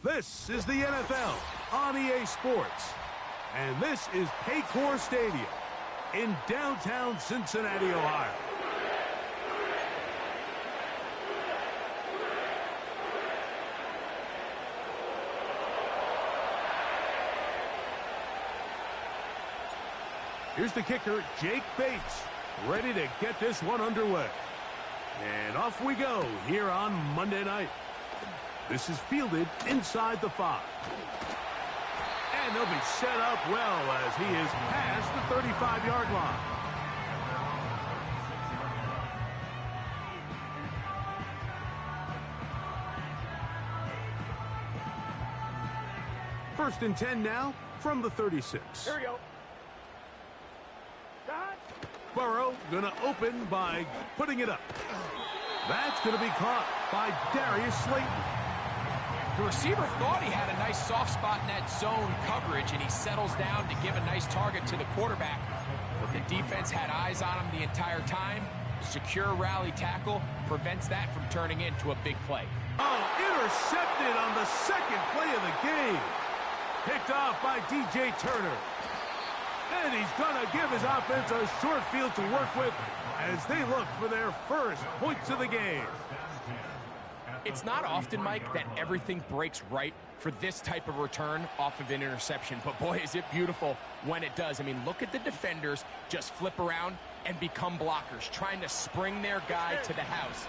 This is the NFL on EA Sports, and this is Paycor Stadium in downtown Cincinnati, Ohio. Here's the kicker, Jake Bates, ready to get this one underway. And off we go here on Monday night. This is fielded inside the 5. And they'll be set up well as he is past the 35-yard line. First and 10 now from the 36. Here we go. Burrow gonna open by putting it up. That's gonna be caught by Darius Slayton. The receiver thought he had a nice soft spot in that zone coverage, and he settles down to give a nice target to the quarterback. But the defense had eyes on him the entire time. Secure rally tackle prevents that from turning into a big play. Oh, intercepted on the second play of the game. Picked off by DJ Turner. And he's going to give his offense a short field to work with as they look for their first points of the game. It's not often, Mike, that everything breaks right for this type of return off of an interception. But, boy, is it beautiful when it does. I mean, look at the defenders just flip around and become blockers, trying to spring their guy to the house.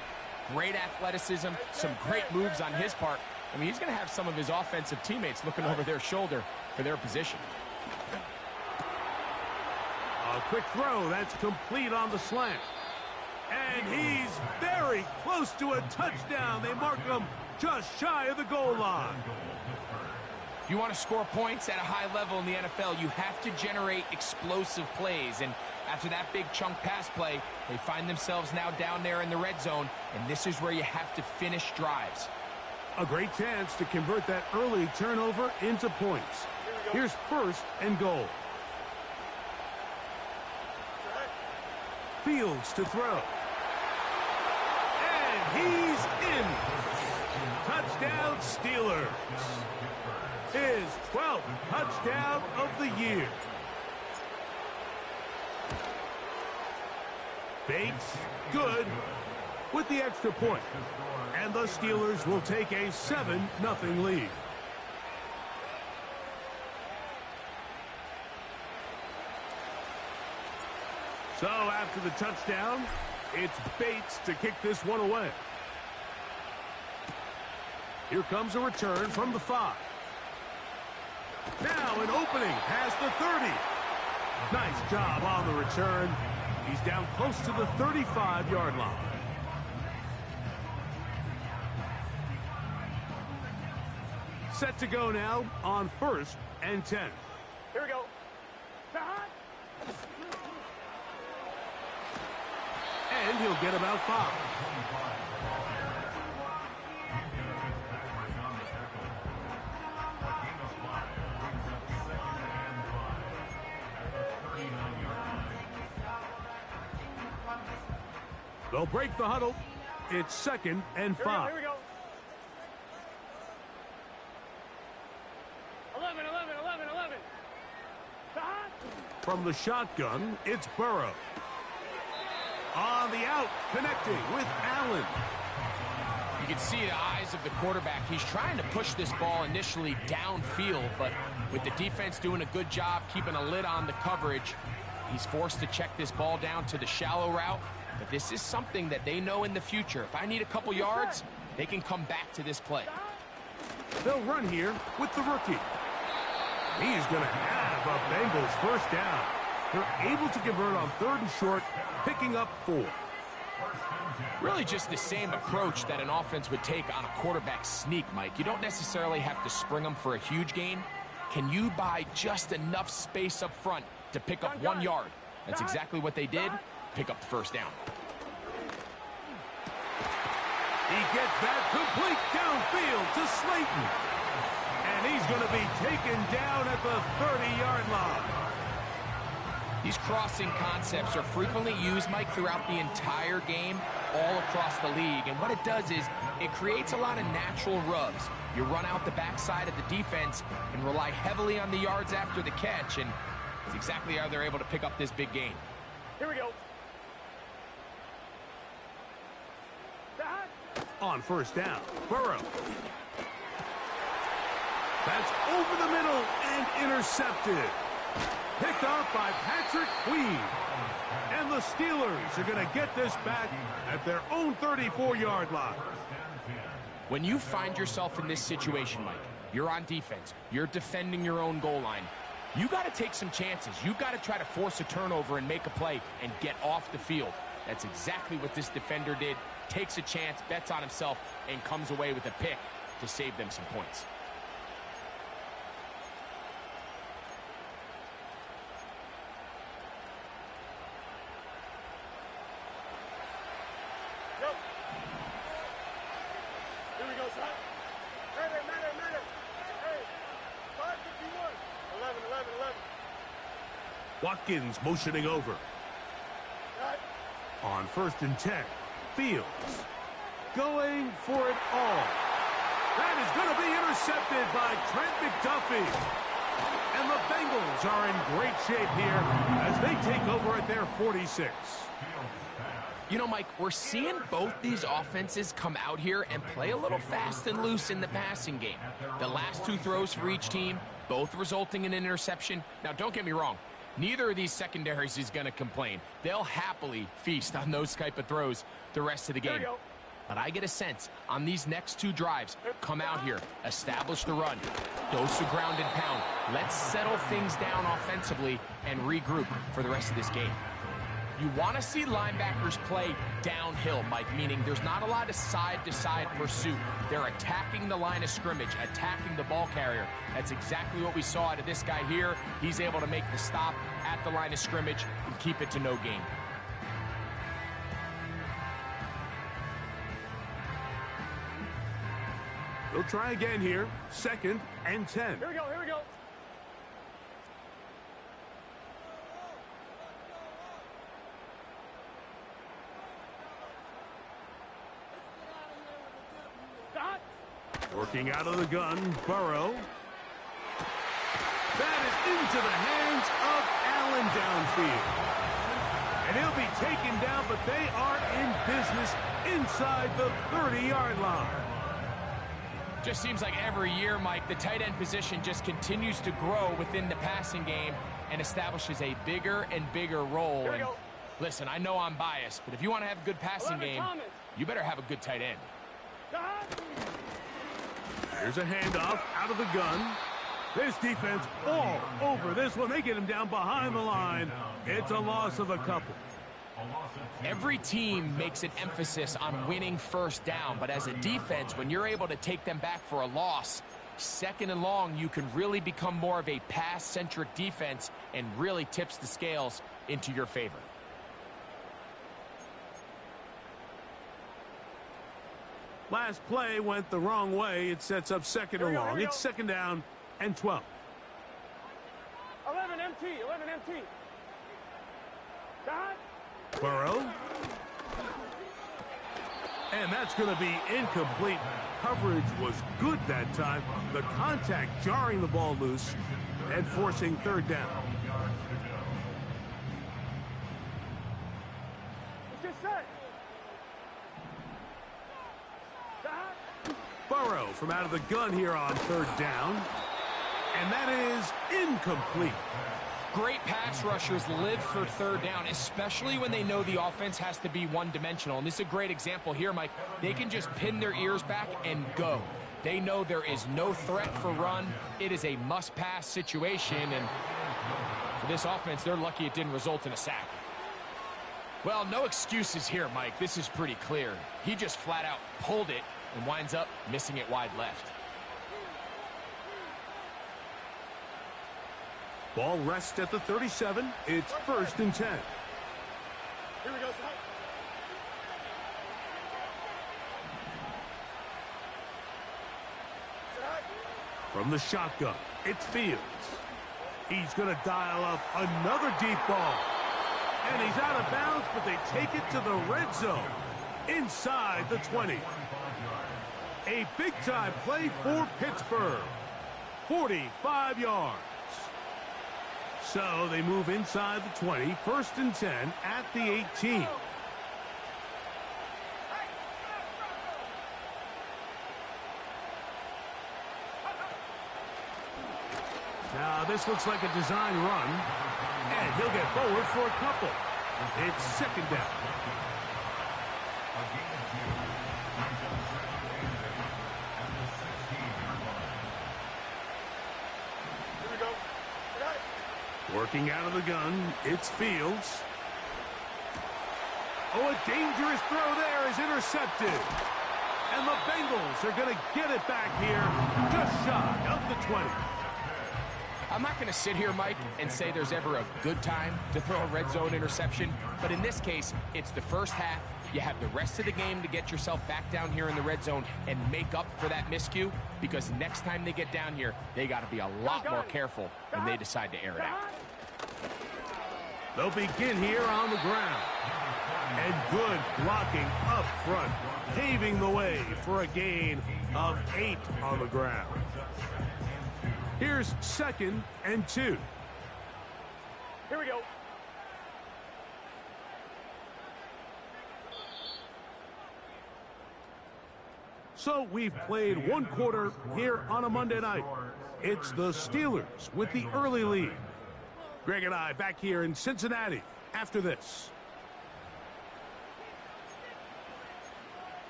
Great athleticism, some great moves on his part. I mean, he's going to have some of his offensive teammates looking over their shoulder for their position. A quick throw, that's complete on the slant. And he's very close to a touchdown. They mark him just shy of the goal line. If you want to score points at a high level in the NFL, you have to generate explosive plays. And after that big chunk pass play, they find themselves now down there in the red zone, and this is where you have to finish drives. A great chance to convert that early turnover into points. Here's first and goal. Fields to throw. And he's in. Touchdown Steelers. His 12th touchdown of the year. Bates, good, with the extra point. And the Steelers will take a 7-0 lead. So after the touchdown, it's Bates to kick this one away. Here comes a return from the 5. Now an opening past the 30. Nice job on the return. He's down close to the 35-yard line. Set to go now on first and 10. Here we go. And he'll get about 5. They'll break the huddle. It's second and 5. Here we go. 11. From the shotgun, it's Burrow. On the out, connecting with Allen. You can see the eyes of the quarterback. He's trying to push this ball initially downfield, but with the defense doing a good job keeping a lid on the coverage, he's forced to check this ball down to the shallow route. But this is something that they know in the future. If I need a couple yards, they can come back to this play. They'll run here with the rookie. He's going to have a Bengals first down. They're able to convert on 3rd and short, picking up 4. Really just the same approach that an offense would take on a quarterback sneak, Mike. You don't necessarily have to spring them for a huge gain. Can you buy just enough space up front to pick up 1 yard? That's exactly what they did. Pick up the first down. He gets that complete downfield to Slayton. And he's going to be taken down at the 30-yard line. These crossing concepts are frequently used, Mike, throughout the entire game, all across the league. And what it does is it creates a lot of natural rubs. You run out the backside of the defense and rely heavily on the yards after the catch, and it's exactly how they're able to pick up this big gain. Here we go. On first down, Burrow. That's over the middle and intercepted. Picked off by Patrick Queen. And the Steelers are going to get this back at their own 34-yard line. When you find yourself in this situation, Mike, you're on defense, you're defending your own goal line, you got to take some chances. You've got to try to force a turnover and make a play and get off the field. That's exactly what this defender did. Takes a chance, bets on himself, and comes away with a pick to save them some points. Go. Here we go, son. Matter. Hey, 5:51. 11. Watkins motioning over. Right. On first and 10, Fields going for it all. That is going to be intercepted by Trent McDuffie. And the Bengals are in great shape here as they take over at their 46. You know, Mike, we're seeing both these offenses come out here and play a little fast and loose in the passing game. The last two throws for each team, both resulting in an interception. Now, don't get me wrong. Neither of these secondaries is going to complain. They'll happily feast on those type of throws the rest of the game. But I get a sense on these next two drives, come out here, establish the run, dose of ground and pound. Let's settle things down offensively and regroup for the rest of this game. You want to see linebackers play downhill, Mike, meaning there's not a lot of side-to-side pursuit. They're attacking the line of scrimmage, attacking the ball carrier. That's exactly what we saw out of this guy here. He's able to make the stop at the line of scrimmage and keep it to no gain. They'll try again here. 2nd and 10. Here we go. Working out of the gun, Burrow. That is into the hands of Allen downfield. And he'll be taken down, but they are in business inside the 30-yard line. Just seems like every year, Mike, the tight end position just continues to grow within the passing game and establishes a bigger and bigger role. And listen, I know I'm biased, but if you want to have a good passing game, you better have a good tight end. Here's a handoff out of the gun. This defense all over this one. They get him down behind the line. It's a loss of a couple. Every team makes an emphasis on winning first down, but as a defense, when you're able to take them back for a loss, 2nd and long, you can really become more of a pass-centric defense and really tips the scales into your favor. Last play went the wrong way. It sets up 2nd and long. It's 2nd down and 12. 11 MT. Burrow. And that's going to be incomplete. Coverage was good that time. The contact jarring the ball loose and forcing 3rd down. Just set. Burrow from out of the gun here on 3rd down. And that is incomplete. Great pass rushers live for 3rd down, especially when they know the offense has to be one-dimensional. And this is a great example here, Mike. They can just pin their ears back and go. They know there is no threat for run. It is a must-pass situation. And for this offense, they're lucky it didn't result in a sack. Well, no excuses here, Mike. This is pretty clear. He just flat out pulled it and winds up missing it wide left. Ball rests at the 37. It's 1st and 10. Here we go, son. From the shotgun, it's Fields. He's going to dial up another deep ball. And he's out of bounds, but they take it to the red zone inside the 20. A big-time play for Pittsburgh. 45 yards. So they move inside the 20, 1st and 10 at the 18. Now this looks like a design run, and he'll get forward for a couple. It's 2nd down. Here we go. Working out of the gun, it's Fields. Oh, a dangerous throw there is intercepted. And the Bengals are going to get it back here just shy of the 20. I'm not going to sit here, Mike, and say there's ever a good time to throw a red zone interception, but in this case, it's the first half. You have the rest of the game to get yourself back down here in the red zone and make up for that miscue, because next time they get down here, they got to be a lot more careful when they decide to air it out. They'll begin here on the ground. And good blocking up front, paving the way for a gain of 8 on the ground. Here's 2nd and 2. Here we go. So we've played 1 quarter here on a Monday night. It's the Steelers with the early lead. Greg and I back here in Cincinnati after this.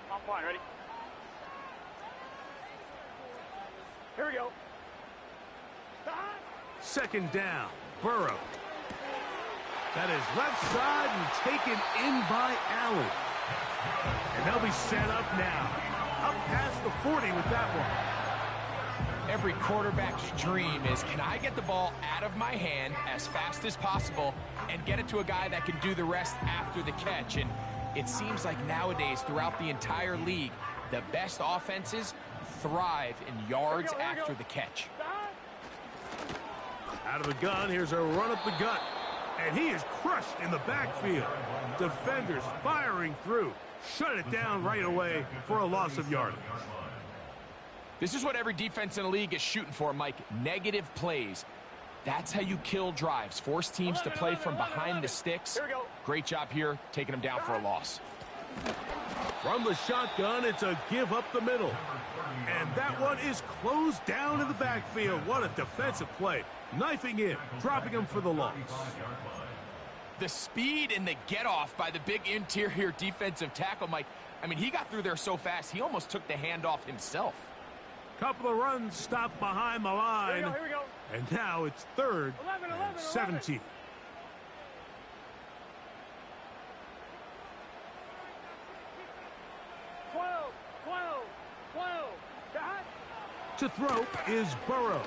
I'm fine. Ready? Here we go. 2nd down. Burrow. That is left side and taken in by Allen. And they'll be set up now. Up past the 40 with that one. Every quarterback's dream is, can I get the ball out of my hand as fast as possible and get it to a guy that can do the rest after the catch? And it seems like nowadays, throughout the entire league, the best offenses thrive in yards after the catch. Out of the gun, here's a run up the gut. And he is crushed in the backfield. Defenders firing through. Shut it down right away for a loss of yardage. This is what every defense in the league is shooting for, Mike. Negative plays. That's how you kill drives. Force teams to play from behind the sticks. Great job here, taking them down for a loss. From the shotgun, it's a give up the middle. And that one is closed down in the backfield. What a defensive play. Knifing in, dropping him for the loss. The speed and the get-off by the big interior defensive tackle, Mike. I mean, he got through there so fast, he almost took the handoff himself. Couple of runs stopped behind the line. Here we go. And now it's 3rd and 17. 12. To throw is Burrow.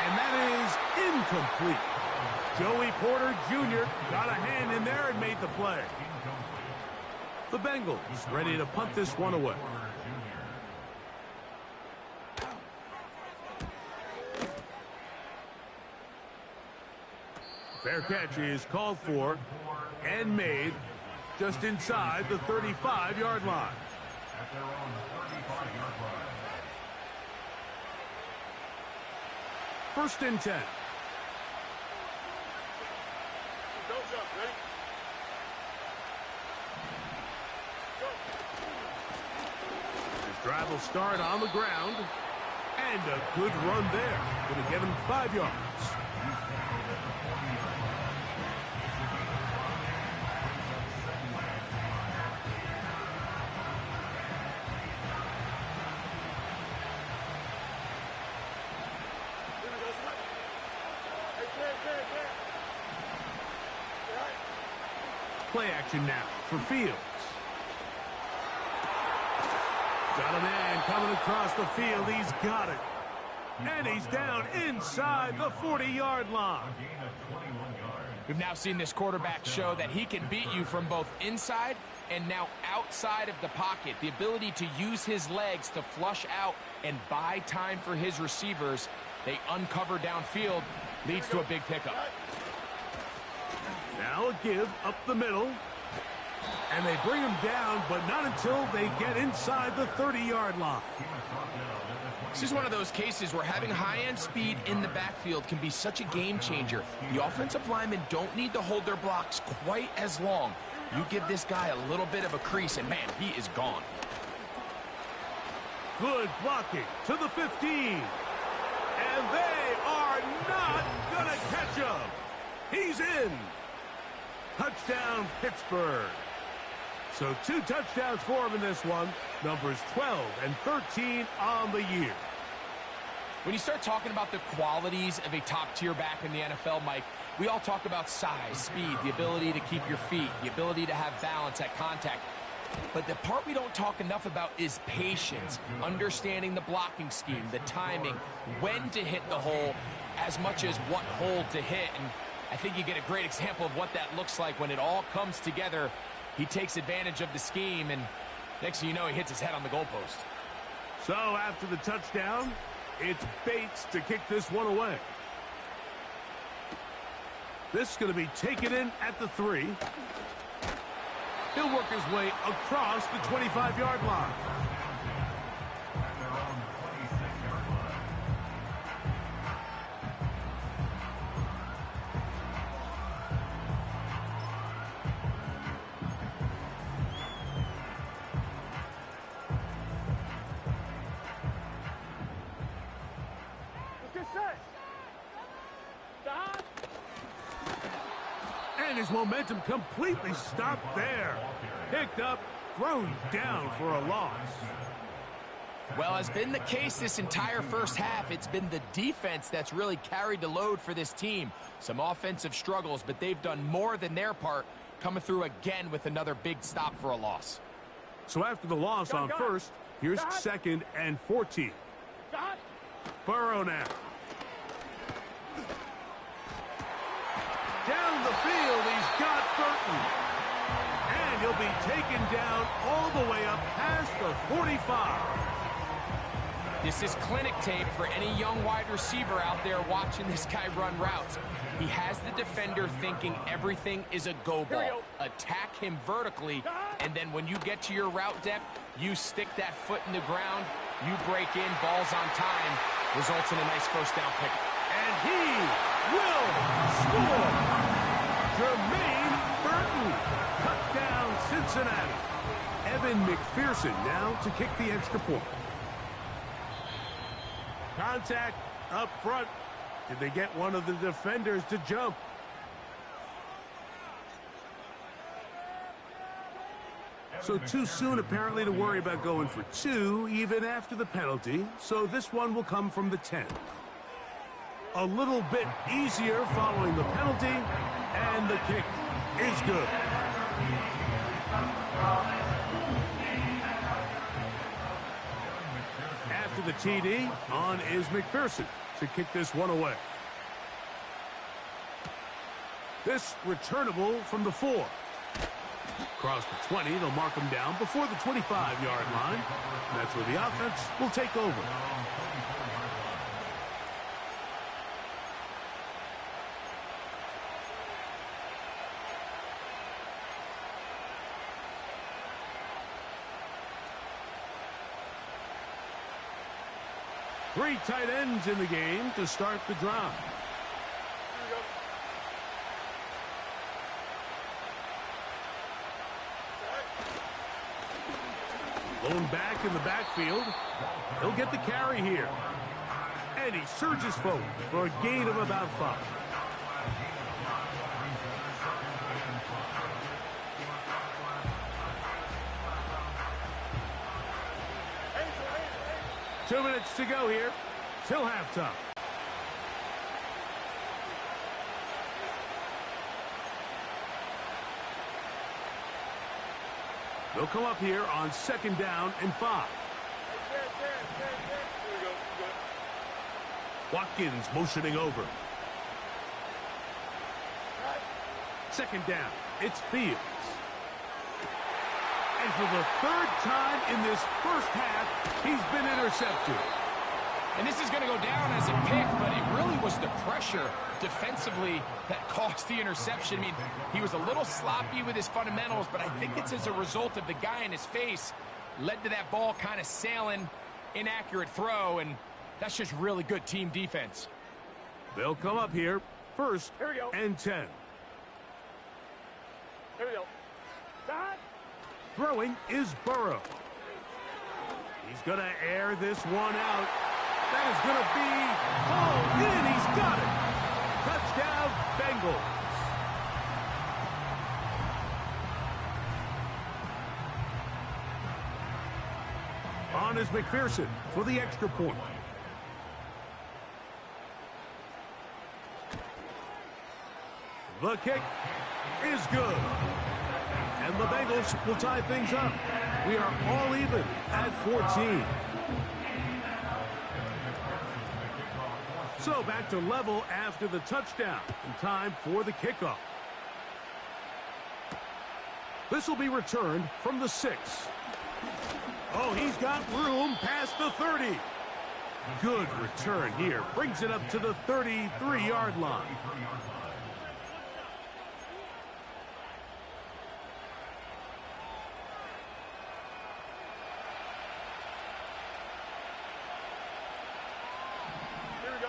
And that is incomplete. Joey Porter Jr. got a hand in there and made the play. The Bengals ready to punt this one away. Fair catch is called for and made just inside the 35-yard line. First and 10. Don't jump. Ready? Go. His drive will start on the ground. And a good run there. Going to get him 5 yards. Play action now for Fields. Got a man coming across the field. He's got it. And he's down inside the 40-yard line. We've now seen this quarterback show that he can beat you from both inside and now outside of the pocket. The ability to use his legs to flush out and buy time for his receivers. They uncover downfield, leads to a big pickup. Now a give up the middle. And they bring him down, but not until they get inside the 30-yard line. This is one of those cases where having high-end speed in the backfield can be such a game changer. The offensive linemen don't need to hold their blocks quite as long. You give this guy a little bit of a crease, and man, he is gone. Good blocking to the 15. And they are not going to catch him. He's in. Touchdown, Pittsburgh. So 2 touchdowns for him in this one. Numbers 12 and 13 on the year. When you start talking about the qualities of a top-tier back in the NFL, Mike, we all talk about size, speed, the ability to keep your feet, the ability to have balance at contact. But the part we don't talk enough about is patience, understanding the blocking scheme, the timing, when to hit the hole, as much as what hole to hit. And I think you get a great example of what that looks like when it all comes together. He takes advantage of the scheme, and next thing you know, he hits his head on the goalpost. So after the touchdown, it's Bates to kick this one away. This is going to be taken in at the 3. He'll work his way across the 25-yard line. And his momentum completely stopped there. Picked up, thrown down for a loss. Well, as been the case this entire first half, it's been the defense that's really carried the load for this team. Some offensive struggles, but they've done more than their part, coming through again with another big stop for a loss. So after the loss on first, here's 2nd and 14. Burrow now. Down the field, he's got Burton. And he'll be taken down all the way up past the 45. This is clinic tape for any young wide receiver out there watching this guy run routes. He has the defender thinking everything is a go ball. Attack him vertically, and then when you get to your route depth, you stick that foot in the ground, you break in, balls on time, results in a nice first down pick. And he will score. Jermaine Burton, touchdown Cincinnati. Evan McPherson now to kick the extra point. Contact up front. Did they get one of the defenders to jump? So too soon apparently to worry about going for 2 even after the penalty. So this one will come from the 10. A little bit easier following the penalty, and the kick is good. After the TD, on is McPherson to kick this one away. This returnable from the 4. Across the 20, they'll mark him down before the 25-yard line. That's where the offense will take over. Three tight ends in the game to start the drive. Lone back in the backfield. He'll get the carry here. And he surges forward for a gain of about 5. Two minutes to go here till halftime. They'll come up here on 2nd down and 5. Watkins motioning over. Second down, it's Fields. And for the third time in this first half, he's been intercepted. And this is going to go down as a pick, but it really was the pressure defensively that caused the interception. I mean, he was a little sloppy with his fundamentals, but I think it's as a result of the guy in his face led to that ball kind of sailing, inaccurate throw, and that's just really good team defense. They'll come up here, first Here we go. and 10. Here we go. Stop. Throwing is Burrow. He's going to air this one out. That is going to be hauled in. He's got it. Touchdown, Bengals. On is McPherson for the extra point. The kick is good. And the Bengals will tie things up. We are all even at 14. So back to level after the touchdown. And time for the kickoff. This will be returned from the 6. Oh, he's got room past the 30. Good return here. Brings it up to the 33-yard line. Here we go.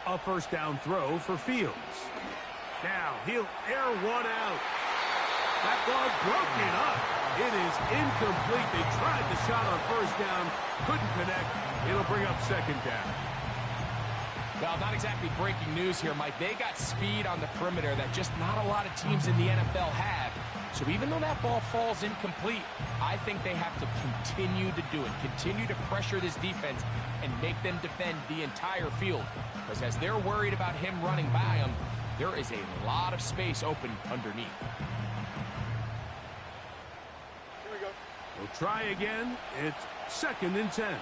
A first down throw for Fields. Now he'll air one out. That ball broken up. It is incomplete. They tried the shot on first down. Couldn't connect. It'll bring up second down. Well, not exactly breaking news here, Mike. They got speed on the perimeter that just not a lot of teams in the NFL have. So even though that ball falls incomplete, I think they have to continue to do it. Continue to pressure this defense and make them defend the entire field. Because as they're worried about him running by them, there is a lot of space open underneath. Here we go. We'll try again. It's second and 10.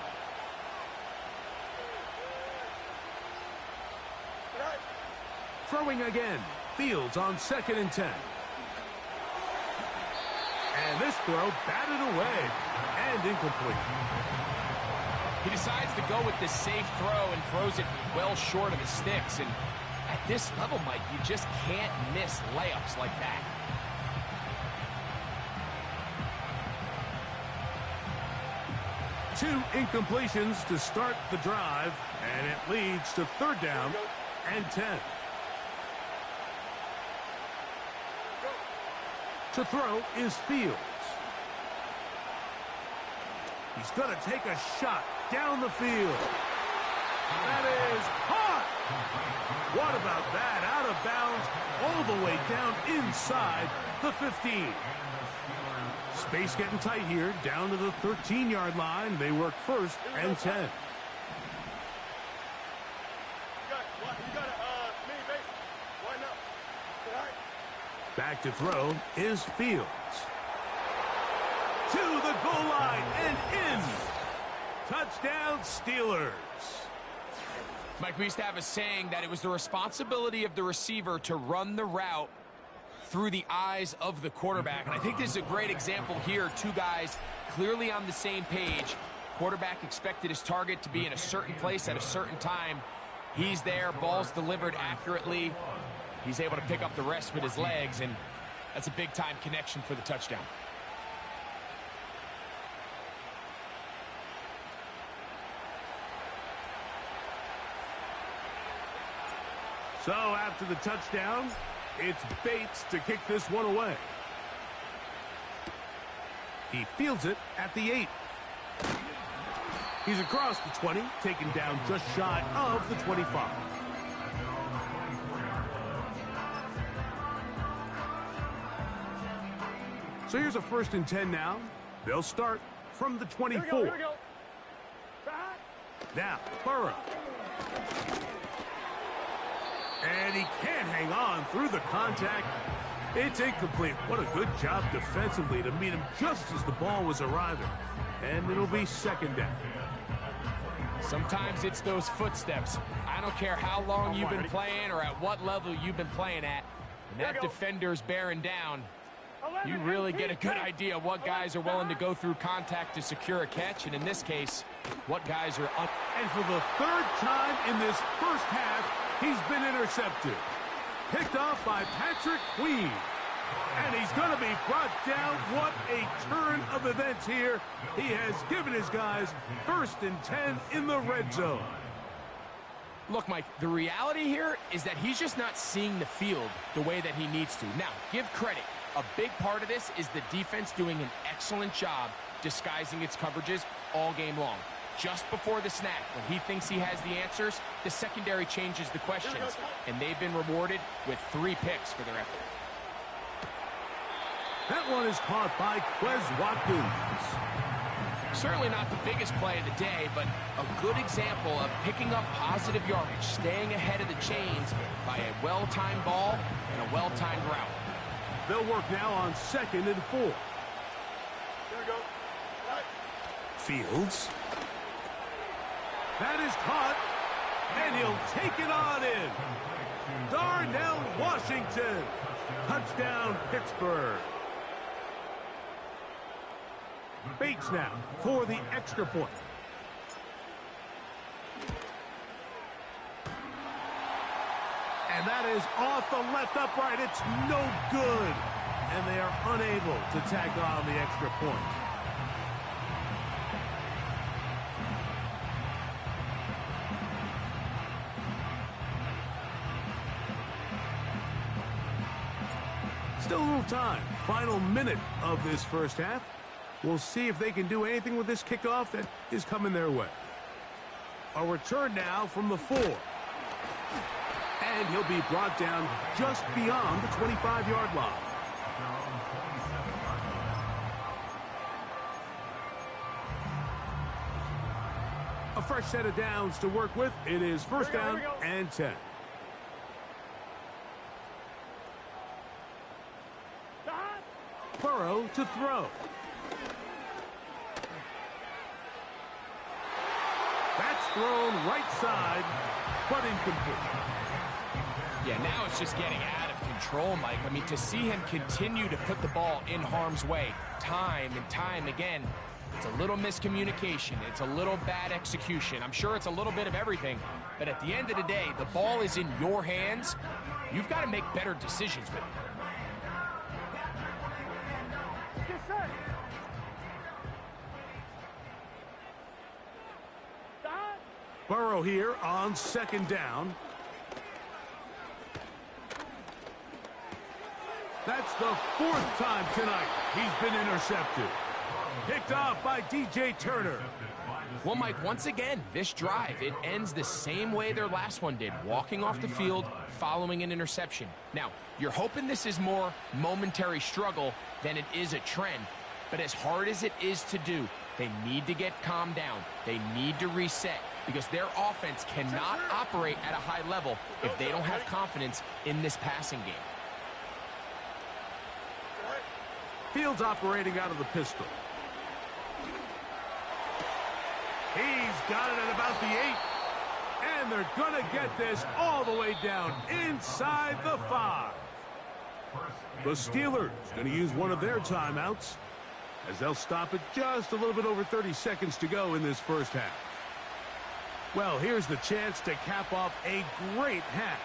Throwing again. Fields on second and 10. And this throw batted away and incomplete. He decides to go with this safe throw and throws it well short of the sticks. And at this level, Mike, you just can't miss layups like that. Two incompletions to start the drive, and it leads to third down and 10. To throw is Fields. He's going to take a shot down the field. That is hot. What about that? Out of bounds, all the way down inside the 15. Space getting tight here, down to the 13-yard line. They work first and 10. You got a mini base. Why not? All right. Back to throw is Fields. To the goal line and in. Touchdown, Steelers. Mike, we used to have a saying that it was the responsibility of the receiver to run the route through the eyes of the quarterback. And I think this is a great example here. Two guys clearly on the same page. Quarterback expected his target to be in a certain place at a certain time. He's there, ball's delivered accurately. He's able to pick up the rest with his legs, and that's a big-time connection for the touchdown. So after the touchdown, it's Bates to kick this one away. He fields it at the 8. He's across the 20, taken down just shy of the 25. So here's a first and 10 now. They'll start from the 24. Here we go. Back. Now, Burrow. And he can't hang on through the contact. It's incomplete. What a good job defensively to meet him just as the ball was arriving. And it'll be second down. Sometimes it's those footsteps. I don't care how long you've been playing or at what level you've been playing at. When that defender's bearing down, you really get a good idea of what guys are willing to go through contact to secure a catch. And in this case, what guys are up. And for the third time in this first half, he's been intercepted. Picked off by Patrick Queen. And he's going to be brought down. What a turn of events here. He has given his guys 1st and 10 in the red zone. Look, Mike, the reality here is that he's just not seeing the field the way that he needs to. Now, give credit. A big part of this is the defense doing an excellent job disguising its coverages all game long. Just before the snap, when he thinks he has the answers, the secondary changes the questions, and they've been rewarded with 3 picks for their effort. That one is caught by Quez Watkins. Certainly not the biggest play of the day, but a good example of picking up positive yardage, staying ahead of the chains by a well-timed ball and a well-timed route. They'll work now on 2nd and 4. There we go. Right. Fields. That is caught, and he'll take it on in. Darnell Washington. Touchdown, Pittsburgh. Bates now for the extra point. And that is off the left upright. It's no good. And they are unable to tack on the extra point. Still a little time. Final minute of this first half. We'll see if they can do anything with this kickoff that is coming their way. A return now from the 4. And he'll be brought down just beyond the 25-yard line. A fresh set of downs to work with. It is 1st down and 10. Burrow to throw. That's thrown right side, but incomplete. Yeah, now it's just getting out of control, Mike. I mean, to see him continue to put the ball in harm's way time and time again, it's a little miscommunication. It's a little bad execution. I'm sure it's a little bit of everything, but at the end of the day, the ball is in your hands. You've got to make better decisions with it. Burrow here on 2nd down. That's the 4th time tonight he's been intercepted. Picked off by DJ Turner. Well, Mike, once again, this drive, it ends the same way their last one did, walking off the field following an interception. Now, you're hoping this is more momentary struggle than it is a trend, but as hard as it is to do, they need to get calmed down. They need to reset because their offense cannot operate at a high level if they don't have confidence in this passing game. Fields operating out of the pistol. He's got it at about the 8. And they're going to get this all the way down inside the 5. The Steelers going to use one of their timeouts as they'll stop it just a little bit over 30 seconds to go in this first half. Well, here's the chance to cap off a great half.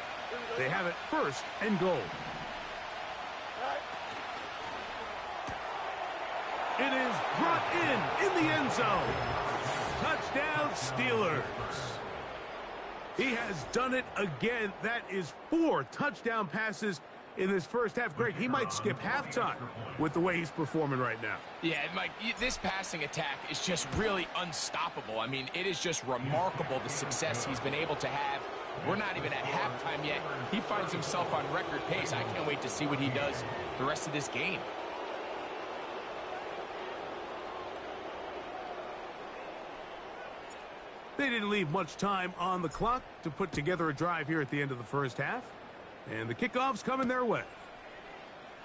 They have it 1st and goal. It is brought in the end zone. Touchdown, Steelers. He has done it again. That is 4 touchdown passes in this first half. Greg, he might skip halftime with the way he's performing right now. Yeah, Mike, this passing attack is just really unstoppable. I mean, it is just remarkable the success he's been able to have. We're not even at halftime yet. He finds himself on record pace. I can't wait to see what he does the rest of this game. They didn't leave much time on the clock to put together a drive here at the end of the first half. And the kickoff's coming their way.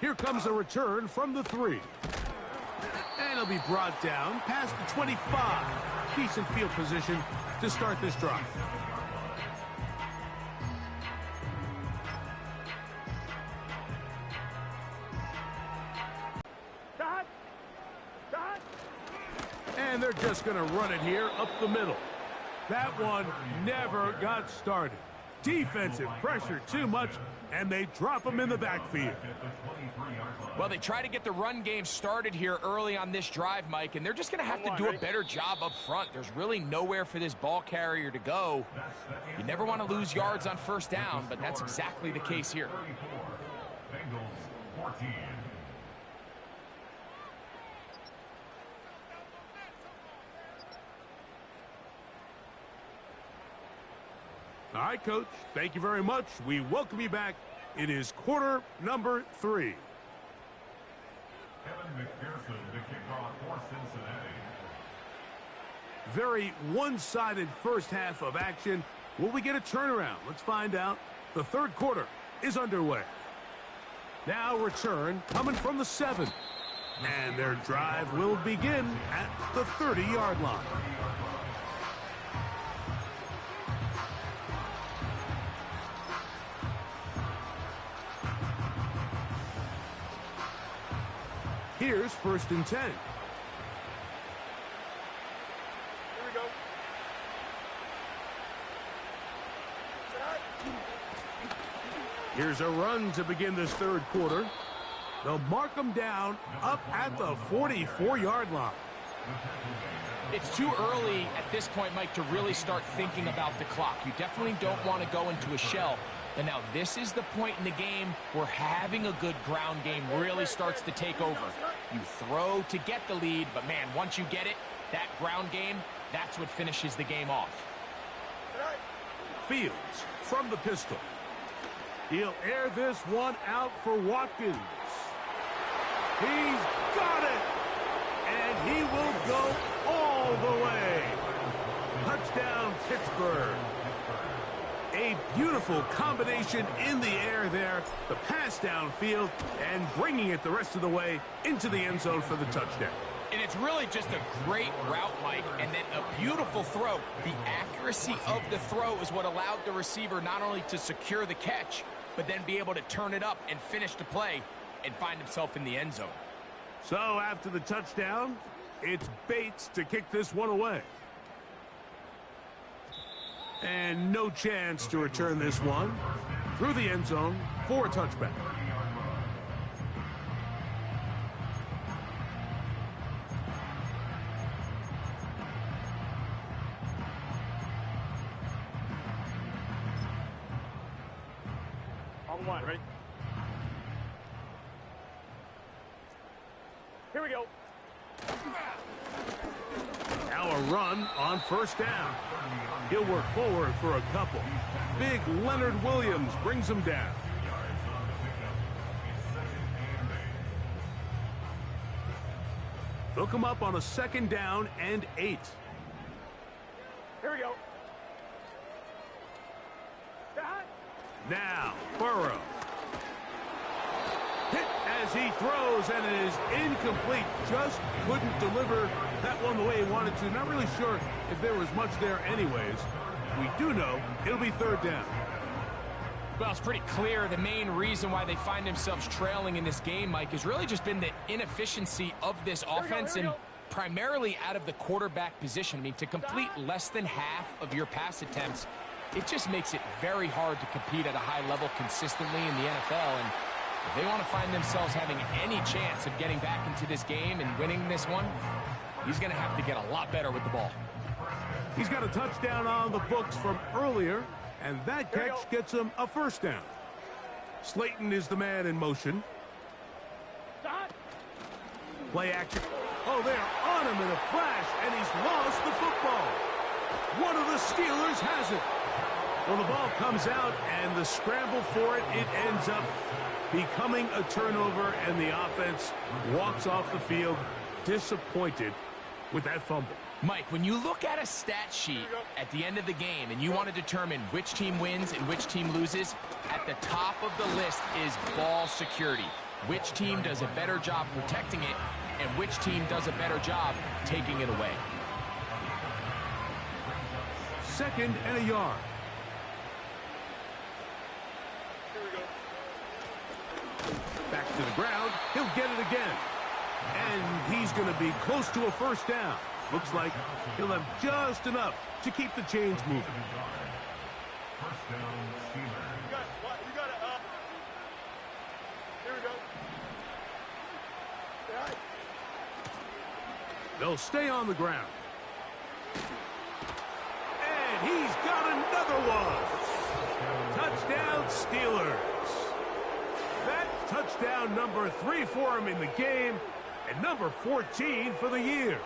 Here comes a return from the 3. And he'll be brought down past the 25. Decent field position to start this drive. And they're just going to run it here up the middle. That one never got started. Defensive pressure too much, and they drop him in the backfield. Well, they try to get the run game started here early on this drive, Mike, and they're just going to have to do a better job up front. There's really nowhere for this ball carrier to go. You never want to lose yards on first down, but that's exactly the case here. Bengals 14. All right, Coach, thank you very much. We welcome you back. It is quarter number 3. Kevin McPherson to kick off for Cincinnati. Very one-sided first half of action. Will we get a turnaround? Let's find out. The third quarter is underway. Now return coming from the 7. And their drive will begin at the 30-yard line. Here's 1st and 10. Here we go. Here's a run to begin this third quarter. They'll mark them down up at the 44-yard line. It's too early at this point, Mike, to really start thinking about the clock. You definitely don't want to go into a shell. And now this is the point in the game where having a good ground game really starts to take over. You throw to get the lead, but man, once you get it, that ground game, that's what finishes the game off. Fields from the pistol. He'll air this one out for Watkins. He's got it! And he will go all the way. Touchdown, Pittsburgh. A beautiful combination in the air there. The pass downfield and bringing it the rest of the way into the end zone for the touchdown. And it's really just a great route, Mike, and then a beautiful throw. The accuracy of the throw is what allowed the receiver not only to secure the catch, but then be able to turn it up and finish the play and find himself in the end zone. So after the touchdown, it's Bates to kick this one away. And no chance to return this one through the end zone for a touchback. On one, ready? Here we go. Now a run on first down. He'll work forward for a couple. Big Leonard Williams brings him down. They'll come up on a 2nd down and 8. Here we go. Now, Burrow. Hit as he throws, and it is incomplete. Just couldn't deliver that one the way he wanted to. Not really sure if there was much there anyways. We do know it'll be 3rd down. Well, it's pretty clear the main reason why they find themselves trailing in this game, Mike, has really just been the inefficiency of this offense and primarily out of the quarterback position. I mean, to complete less than half of your pass attempts, it just makes it very hard to compete at a high level consistently in the NFL. And if they want to find themselves having any chance of getting back into this game and winning this one, he's going to have to get a lot better with the ball. He's got a touchdown on the books from earlier, and that catch gets him a 1st down. Slayton is the man in motion. Play action. Oh, they're on him in a flash, and he's lost the football. One of the Steelers has it. Well, the ball comes out, and the scramble for it, it ends up becoming a turnover, and the offense walks off the field disappointed with that fumble. Mike, when you look at a stat sheet at the end of the game and you want to determine which team wins and which team loses, at the top of the list is ball security. Which team does a better job protecting it, and which team does a better job taking it away. 2nd and a yard. Here we go. Back to the ground. He'll get it again. And he's going to be close to a first down. Looks like he'll have just enough to keep the chains moving. First down, Steelers. You got it. Here we go. Yeah. They'll stay on the ground. And he's got another one. Touchdown, Steelers. That touchdown number 3 for him in the game, and number 14 for the year.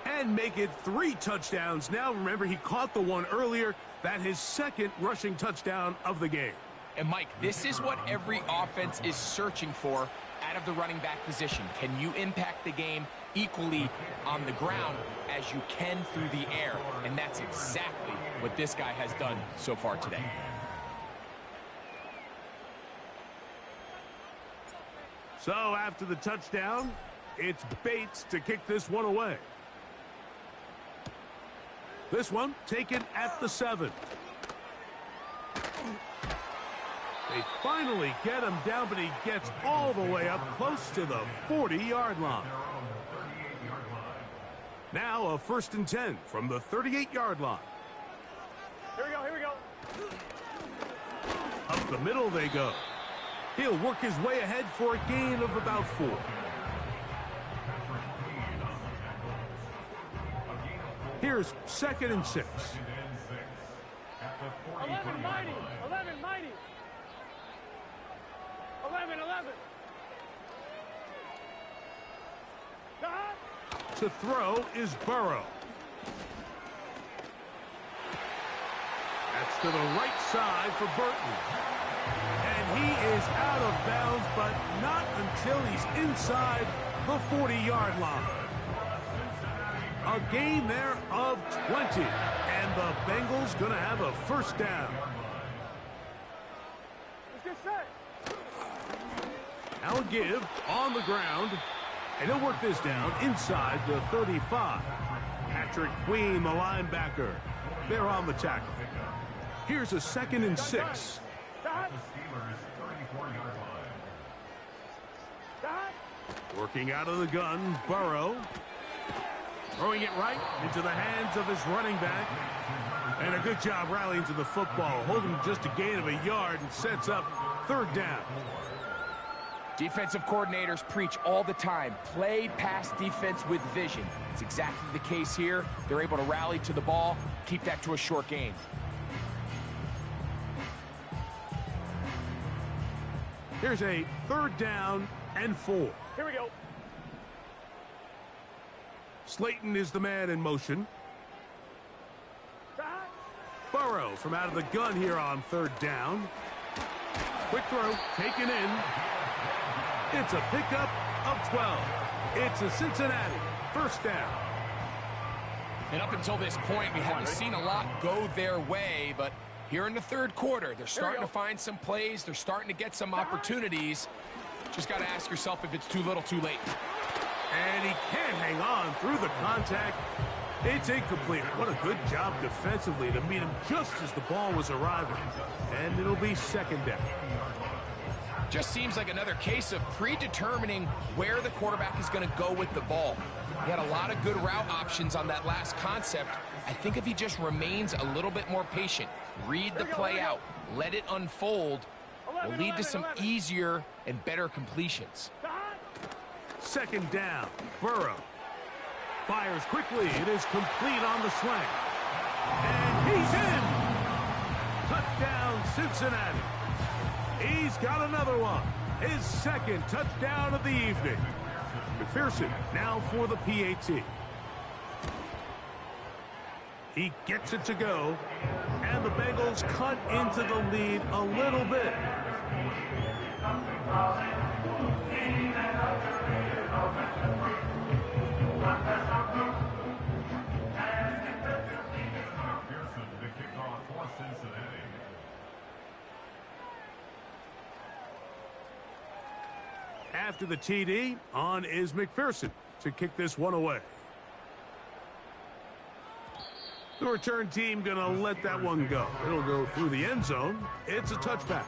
And make it 3 touchdowns now. Remember, he caught the one earlier. That his 2nd rushing touchdown of the game. And Mike, this is what every offense is searching for out of the running back position. Can you impact the game equally on the ground as you can through the air? And that's exactly what this guy has done so far today. So after the touchdown, it's Bates to kick this one away. This one taken at the 7. They finally get him down, but he gets all the way up close to the 40-yard line. Now a 1st and 10 from the 38-yard line. Here we go. Up the middle they go. He'll work his way ahead for a gain of about 4. Here's 2nd and 6. 11 mighty. 11 mighty. 11. To throw is Burrow. That's to the right side for Burton. And he is out of bounds, but not until he's inside the 40-yard line. A gain there of 20. And the Bengals going to have a first down. Let's get set. Now a give on the ground. And he'll work this down inside the 35. Patrick Queen, the linebacker. They're on the tackle. Here's a 2nd and 6. Working out of the gun, Burrow. Throwing it right into the hands of his running back. And a good job rallying to the football. Holding just a gain of a yard and sets up 3rd down. Defensive coordinators preach all the time, play pass defense with vision. It's exactly the case here. They're able to rally to the ball, keep that to a short gain. Here's a 3rd down and 4. Here we go. Slayton is the man in motion. Burrow from out of the gun here on 3rd down. Quick throw, taken in. It's a pickup of 12. It's a Cincinnati first down. And up until this point, we haven't seen a lot go their way, but here in the 3rd quarter, they're starting to find some plays. They're starting to get some opportunities. Just got to ask yourself if it's too little, too late. And he can't hang on through the contact. It's incomplete. What a good job defensively to meet him just as the ball was arriving. And it'll be 2nd down. Just seems like another case of predetermining where the quarterback is going to go with the ball. He had a lot of good route options on that last concept. I think if he just remains a little bit more patient, read the play out, let it unfold, will lead to some easier and better completions. 2nd down. Burrow fires quickly. It is complete on the slant. And he's in. Touchdown, Cincinnati. He's got another one. His 2nd touchdown of the evening. McPherson now for the PAT. He gets it to go. And the Bengals cut into the lead a little bit. After the TD, on is McPherson to kick this one away. The return team going to let that one go. It'll go through the end zone. It's a touchback.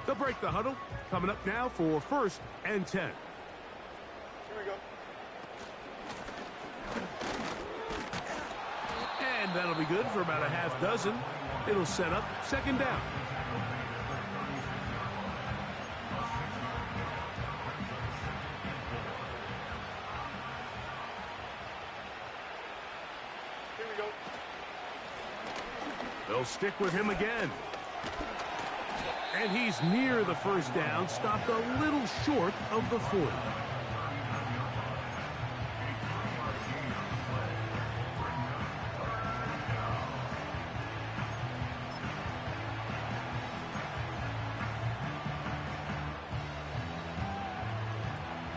They'll break the huddle. Coming up now for 1st and 10. Here we go. And that'll be good for about a half dozen. It'll set up 2nd down. Here we go. They'll stick with him again. And he's near the 1st down, stopped a little short of the 40.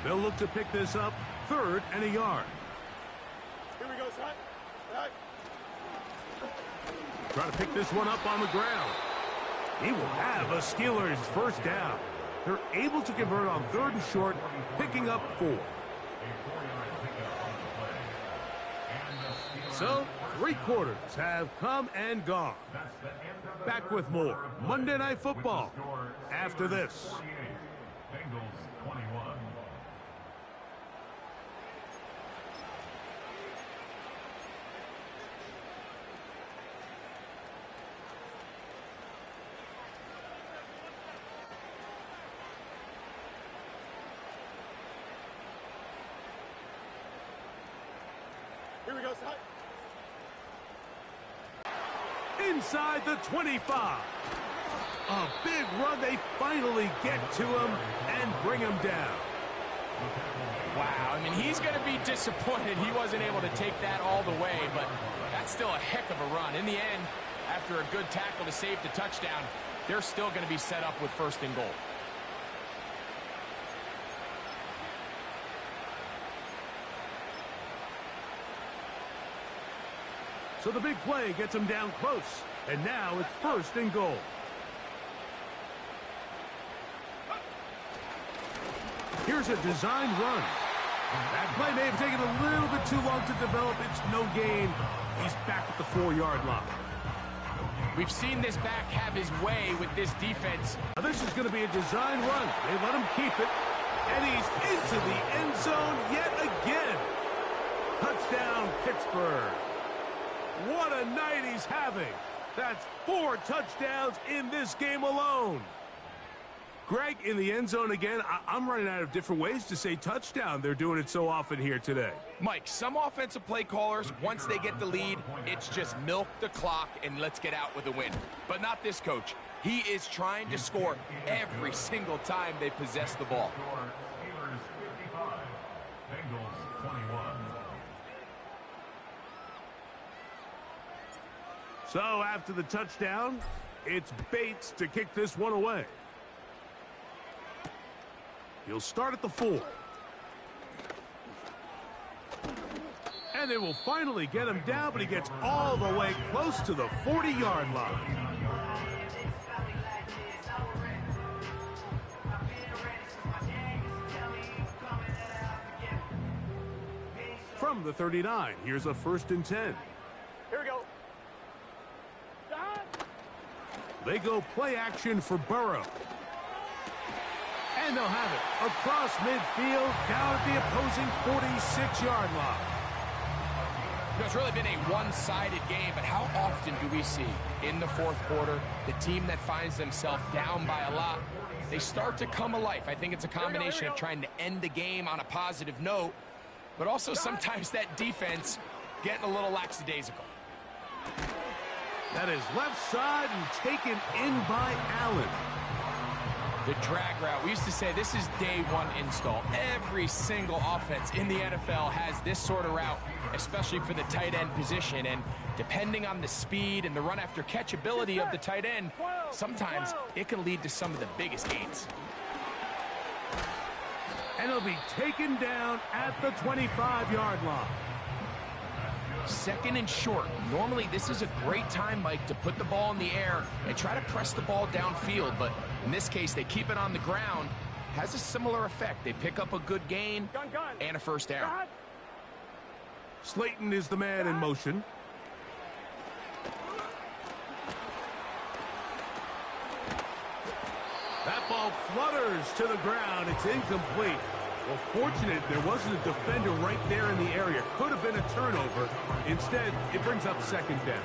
They'll look to pick this up 3rd and a yard. Here we go, son. Right. Try to pick this one up on the ground. He will have a Steelers 1st down. They're able to convert on 3rd and short, picking up 4. So, 3 quarters have come and gone. Back with more Monday Night Football after this. Bengals 21. Here we go, son. Inside the 25. A big run. They finally get to him and bring him down. Wow, I mean, he's going to be disappointed he wasn't able to take that all the way, but that's still a heck of a run. In the end, after a good tackle to save the touchdown, they're still going to be set up with 1st and goal. So the big play gets him down close. And now it's 1st and goal. Here's a design run. That play may have taken a little bit too long to develop. It's no gain. He's back at the 4-yard line. We've seen this back have his way with this defense. Now this is going to be a design run. They let him keep it. And he's into the end zone yet again. Touchdown, Pittsburgh. What a night he's having. That's 4 touchdowns in this game alone. Greg, in the end zone again. I'm running out of different ways to say touchdown. They're doing it so often here today. Mike, some offensive play callers, once they get the lead, it's just milk the clock and let's get out with a win. But not this coach. He is trying to score every single time they possess the ball. Steelers 55. Bengals 21. So after the touchdown, it's Bates to kick this one away. He'll start at the 4. And they will finally get him down, but he gets all the way close to the 40-yard line. From the 39, here's a 1st and 10. Here we go. They go play action for Burrow. And they'll have it across midfield, down at the opposing 46-yard line. You know, it's really been a one-sided game, but how often do we see in the 4th quarter the team that finds themselves down by a lot, they start to come alive. I think it's a combination of trying to end the game on a positive note, but also sometimes that defense getting a little lackadaisical. That is left side and taken in by Allen. The drag route. We used to say this is day one install. Every single offense in the NFL has this sort of route, especially for the tight end position. And depending on the speed and the run after catch ability of the tight end, sometimes it can lead to some of the biggest gains. And he'll be taken down at the 25-yard line. Second and short. Normally, this is a great time, Mike, to put the ball in the air and try to press the ball downfield. But in this case, they keep it on the ground. Has a similar effect. They pick up a good gain and a first down. Slayton is the man in motion. That ball flutters to the ground. It's incomplete. Well, fortunate there wasn't a defender right there in the area. Could have been a turnover. Instead, it brings up second down.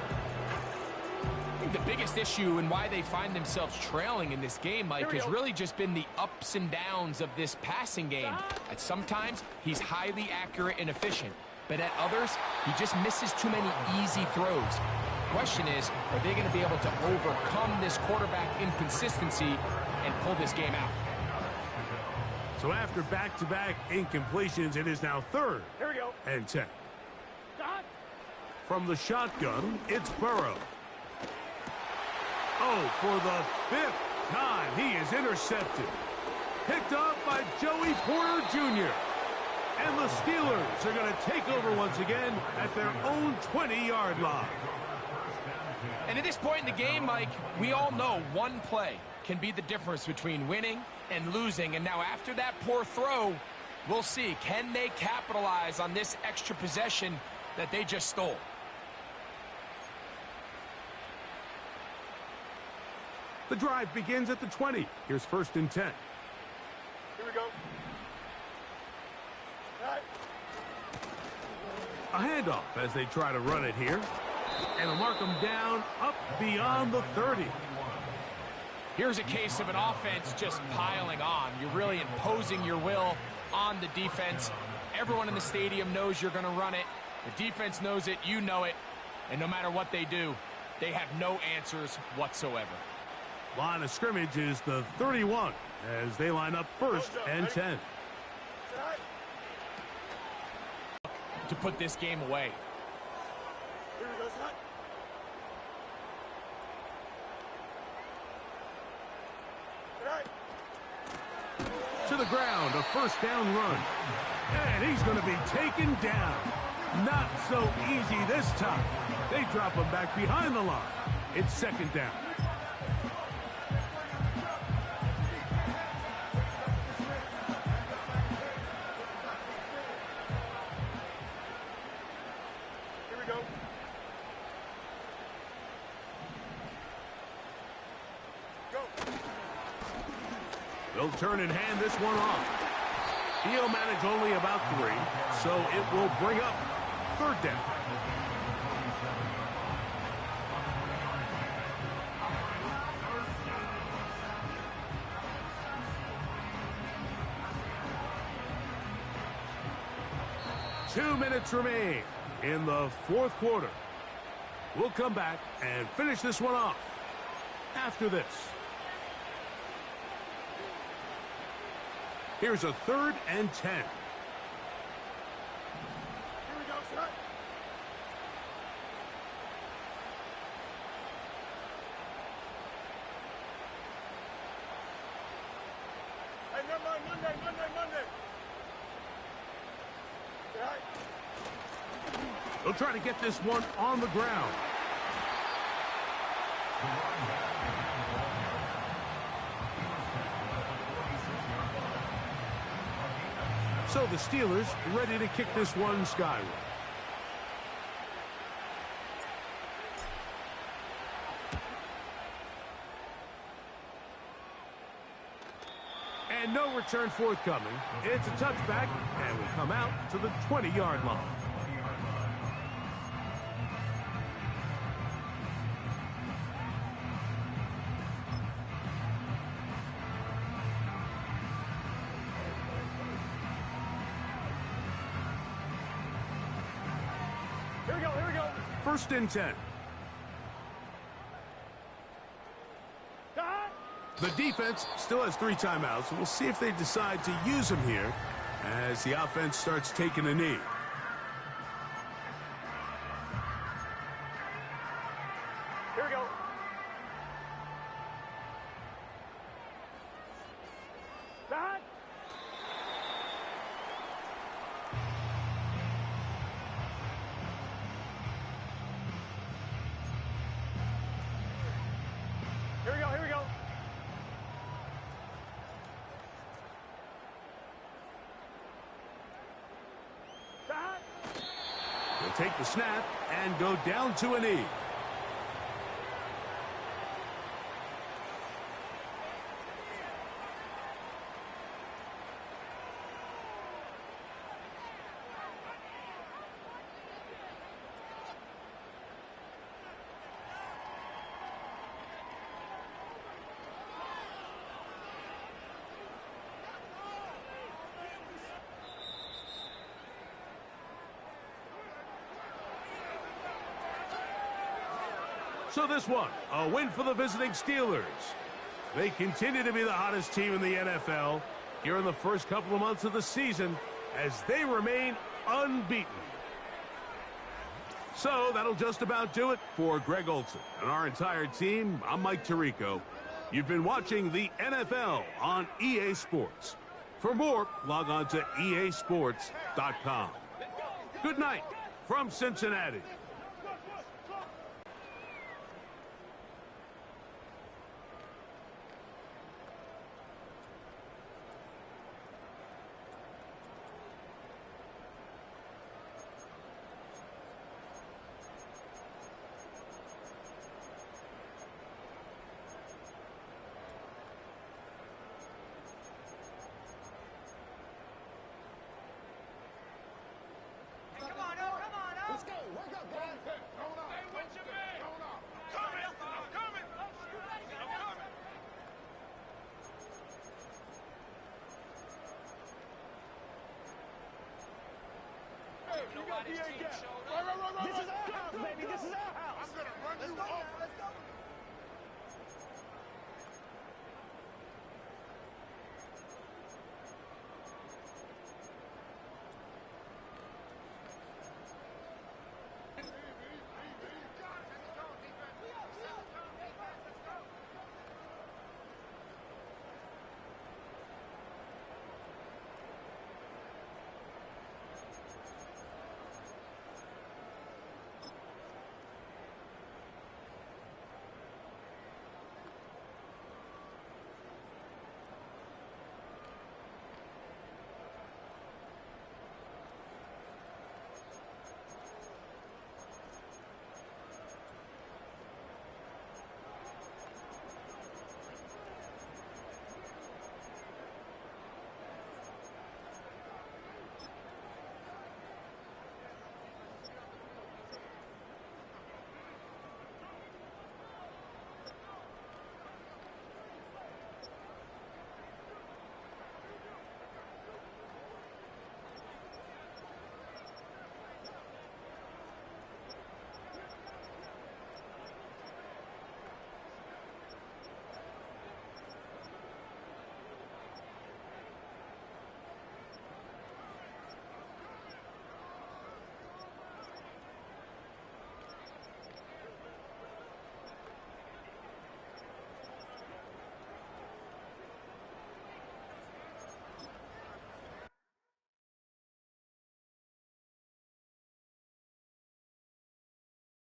I think the biggest issue and why they find themselves trailing in this game, Mike, has really just been the ups and downs of this passing game. At sometimes, he's highly accurate and efficient. But at others, he just misses too many easy throws. Question is, are they going to be able to overcome this quarterback inconsistency and pull this game out? So after back-to-back incompletions, it is now third and 10. From the shotgun, it's Burrow. Oh, for the 5th time, he is intercepted. Picked up by Joey Porter Jr. And the Steelers are going to take over once again at their own 20-yard line. And at this point in the game, Mike, we all know one play can be the difference between winning and losing. And now after that poor throw, we'll see. Can they capitalize on this extra possession that they just stole? The drive begins at the 20. Here's first and 10. Here we go. A handoff as they try to run it here. And they'll mark them down up beyond the 30. Here's a case of an offense just piling on. You're really imposing your will on the defense. Everyone in the stadium knows you're going to run it. The defense knows it, you know it. And no matter what they do, they have no answers whatsoever. Line of scrimmage is the 31 as they line up first and 10. To put this game away. Here we go, son. To the ground, a first down run. And he's going to be taken down. Not so easy this time. They drop him back behind the line. It's second down. Here we go. Go. They'll turn and hand this one off. He'll manage only about 3, so it will bring up third down. Two minutes remain in the fourth quarter. We'll come back and finish this one off after this. Here's a third and 10. Here we go, son. Hey, never mind. Monday. All right. They'll try to get this one on the ground. So the Steelers ready to kick this one skyward. And no return forthcoming. It's a touchback, and will come out to the 20-yard line. Here we go. First and 10. The defense still has 3 timeouts. We'll see if they decide to use them here as the offense starts taking a knee. Here we go. Back. Here we go, here we go. Back. They'll take the snap and go down to a knee. So this one, a win for the visiting Steelers. They continue to be the hottest team in the NFL here in the first couple of months of the season as they remain unbeaten. So that'll just about do it for Greg Olson and our entire team. I'm Mike Tirico. You've been watching the NFL on EA Sports. For more, log on to easports.com. Good night from Cincinnati. This is our house, baby. This is our house. I'm gonna run you off. Let's go.